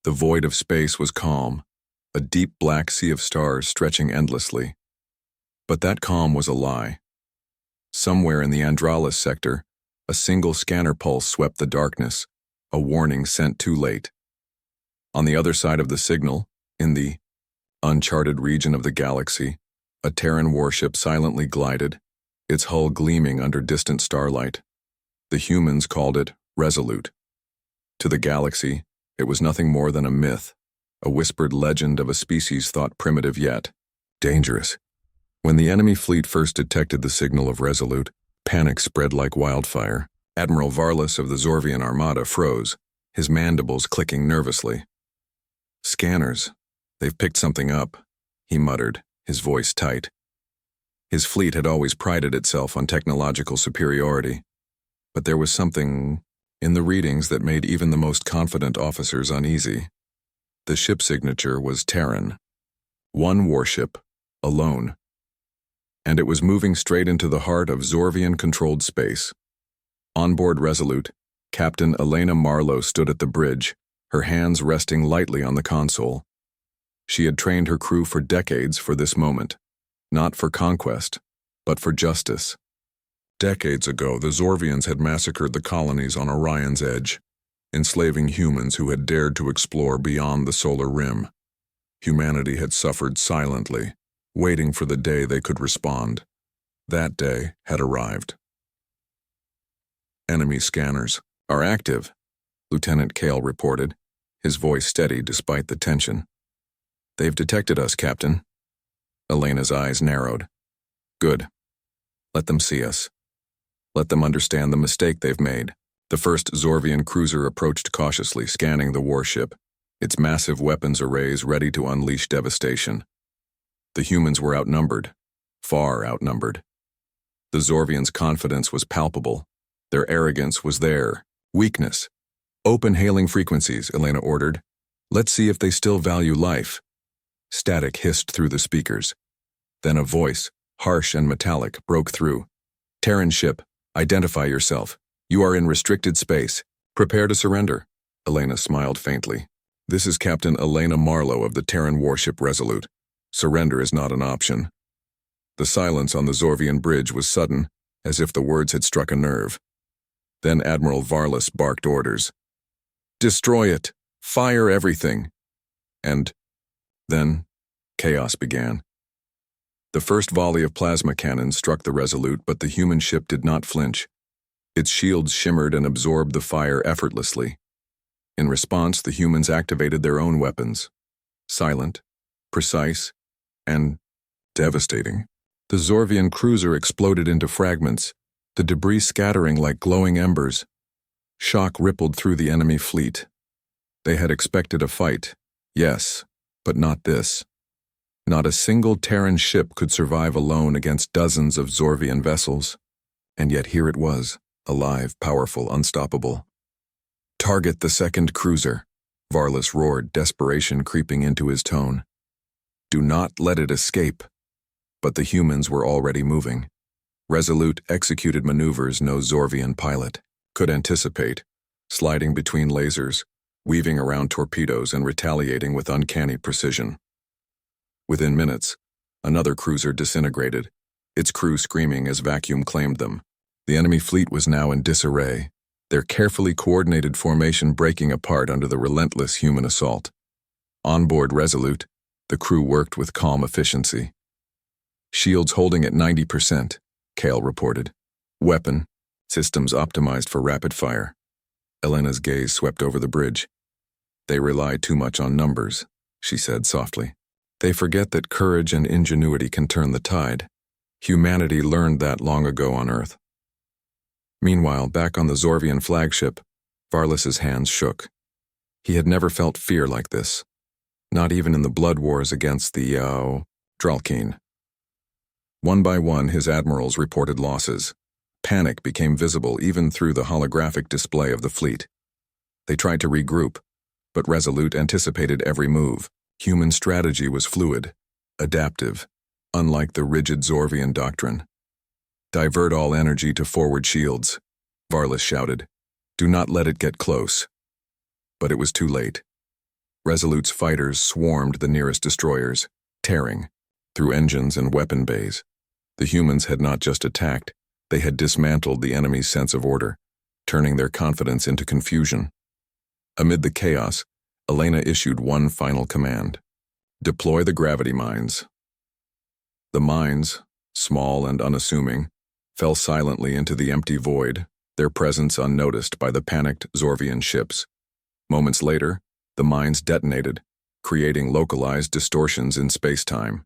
The void of space was calm, a deep black sea of stars stretching endlessly. But that calm was a lie. Somewhere in the Andralis sector, a single scanner pulse swept the darkness, a warning sent too late. On the other side of the signal, in the uncharted region of the galaxy, a Terran warship silently glided, its hull gleaming under distant starlight. The humans called it Resolute. To the galaxy, it was nothing more than a myth, a whispered legend of a species thought primitive yet dangerous. When the enemy fleet first detected the signal of Resolute, panic spread like wildfire. Admiral Varlas of the Zorvian Armada froze, his mandibles clicking nervously. "Scanners. They've picked something up," he muttered, his voice tight. His fleet had always prided itself on technological superiority, but there was something in the readings that made even the most confident officers uneasy. The ship signature was Terran. One warship, alone. And it was moving straight into the heart of Zorvian-controlled space. On board Resolute, Captain Elena Marlowe stood at the bridge, her hands resting lightly on the console. She had trained her crew for decades for this moment, not for conquest, but for justice. Decades ago, the Zorvians had massacred the colonies on Orion's edge, enslaving humans who had dared to explore beyond the solar rim. Humanity had suffered silently, waiting for the day they could respond. That day had arrived. "Enemy scanners are active," Lieutenant Kale reported, his voice steady despite the tension. "They've detected us, Captain." Elena's eyes narrowed. "Good. Let them see us. Let them understand the mistake they've made." The first Zorvian cruiser approached cautiously, scanning the warship, its massive weapons arrays ready to unleash devastation. The humans were outnumbered, far outnumbered. The Zorvians' confidence was palpable. Their arrogance was there. Weakness. "Open hailing frequencies," Elena ordered. "Let's see if they still value life." Static hissed through the speakers. Then a voice, harsh and metallic, broke through. "Terran ship, identify yourself. You are in restricted space. Prepare to surrender." Elena smiled faintly. "This is Captain Elena Marlowe of the Terran Warship Resolute. Surrender is not an option." The silence on the Zorvian bridge was sudden, as if the words had struck a nerve. Then Admiral Varlas barked orders. "Destroy it! Fire everything!" And then chaos began. The first volley of plasma cannons struck the Resolute, but the human ship did not flinch. Its shields shimmered and absorbed the fire effortlessly. In response, the humans activated their own weapons. Silent, precise, and devastating. The Zorvian cruiser exploded into fragments, the debris scattering like glowing embers. Shock rippled through the enemy fleet. They had expected a fight, yes, but not this. Not a single Terran ship could survive alone against dozens of Zorvian vessels. And yet here it was, alive, powerful, unstoppable. "Target the second cruiser," Varlas roared, desperation creeping into his tone. "Do not let it escape." But the humans were already moving. Resolute executed maneuvers no Zorvian pilot could anticipate, sliding between lasers, weaving around torpedoes and retaliating with uncanny precision. Within minutes, another cruiser disintegrated, its crew screaming as vacuum claimed them. The enemy fleet was now in disarray, their carefully coordinated formation breaking apart under the relentless human assault. On board Resolute, the crew worked with calm efficiency. "Shields holding at 90%, Kale reported. "Weapon, systems optimized for rapid fire." Elena's gaze swept over the bridge. "They rely too much on numbers," she said softly. "They forget that courage and ingenuity can turn the tide. Humanity learned that long ago on Earth." Meanwhile, back on the Zorvian flagship, Varlas's hands shook. He had never felt fear like this, not even in the blood wars against the Dralkeen. One by one, his admirals reported losses. Panic became visible even through the holographic display of the fleet. They tried to regroup, but Resolute anticipated every move. Human strategy was fluid, adaptive, unlike the rigid Zorvian doctrine. "Divert all energy to forward shields," Varlas shouted. "Do not let it get close." But it was too late. Resolute's fighters swarmed the nearest destroyers, tearing through engines and weapon bays. The humans had not just attacked, they had dismantled the enemy's sense of order, turning their confidence into confusion. Amid the chaos, Elena issued one final command: deploy the gravity mines. The mines, small and unassuming, fell silently into the empty void, their presence unnoticed by the panicked Zorvian ships. Moments later, the mines detonated, creating localized distortions in space-time.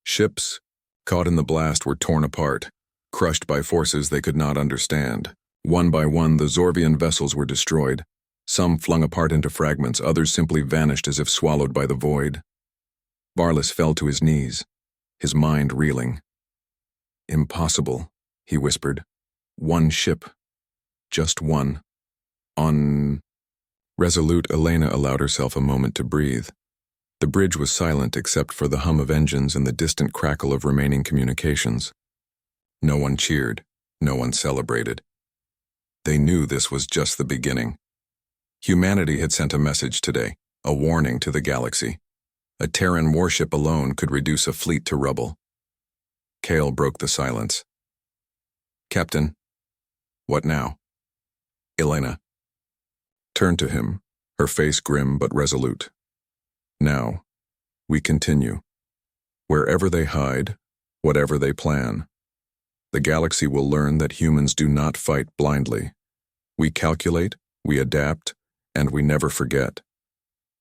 Ships, caught in the blast, were torn apart, crushed by forces they could not understand. One by one, the Zorvian vessels were destroyed. Some flung apart into fragments, others simply vanished as if swallowed by the void. Varlas fell to his knees, his mind reeling. Impossible, he whispered. One ship. Just one. Resolute, Elena allowed herself a moment to breathe. The bridge was silent except for the hum of engines and the distant crackle of remaining communications. No one cheered, no one celebrated. They knew this was just the beginning. Humanity had sent a message today, a warning to the galaxy. A Terran warship alone could reduce a fleet to rubble. Kale broke the silence. Captain, what now? Elena turned to him, her face grim but resolute. Now, we continue. Wherever they hide, whatever they plan, the galaxy will learn that humans do not fight blindly. We calculate, we adapt, and we never forget.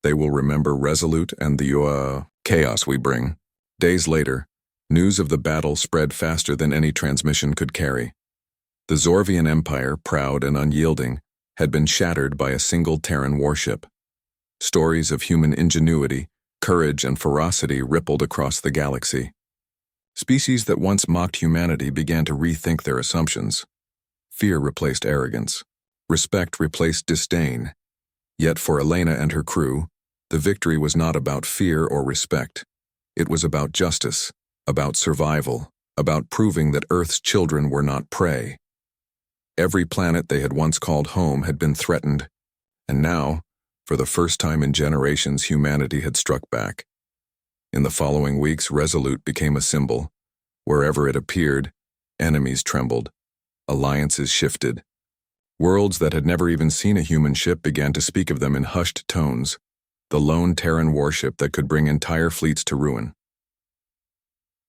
They will remember Resolute and the chaos we bring. Days later, news of the battle spread faster than any transmission could carry. The Zorvian Empire, proud and unyielding, had been shattered by a single Terran warship. Stories of human ingenuity, courage, and ferocity rippled across the galaxy. Species that once mocked humanity began to rethink their assumptions. Fear replaced arrogance. Respect replaced disdain. Yet for Elena and her crew, the victory was not about fear or respect. It was about justice, about survival, about proving that Earth's children were not prey. Every planet they had once called home had been threatened, and now, for the first time in generations, humanity had struck back. In the following weeks, Resolute became a symbol. Wherever it appeared, enemies trembled. Alliances shifted. Worlds that had never even seen a human ship began to speak of them in hushed tones, the lone Terran warship that could bring entire fleets to ruin.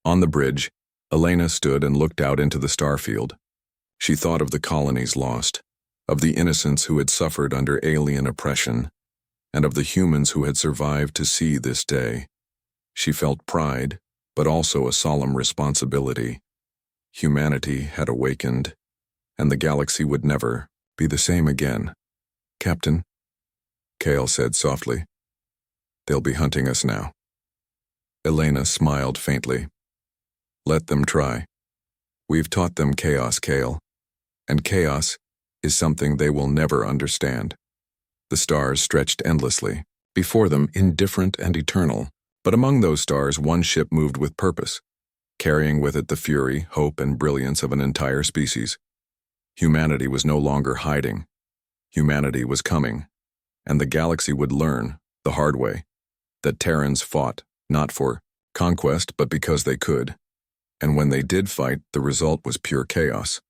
On the bridge, Elena stood and looked out into the starfield. She thought of the colonies lost, of the innocents who had suffered under alien oppression, and of the humans who had survived to see this day. She felt pride, but also a solemn responsibility. Humanity had awakened, and the galaxy would never be the same again. Captain, Kale said softly, they'll be hunting us now. Elena smiled faintly. Let them try. We've taught them chaos, Kale. And chaos is something they will never understand. The stars stretched endlessly, before them indifferent and eternal, but among those stars one ship moved with purpose, carrying with it the fury, hope, and brilliance of an entire species. Humanity was no longer hiding. Humanity was coming, and the galaxy would learn, the hard way, that Terrans fought, not for conquest, but because they could. And when they did fight, the result was pure chaos.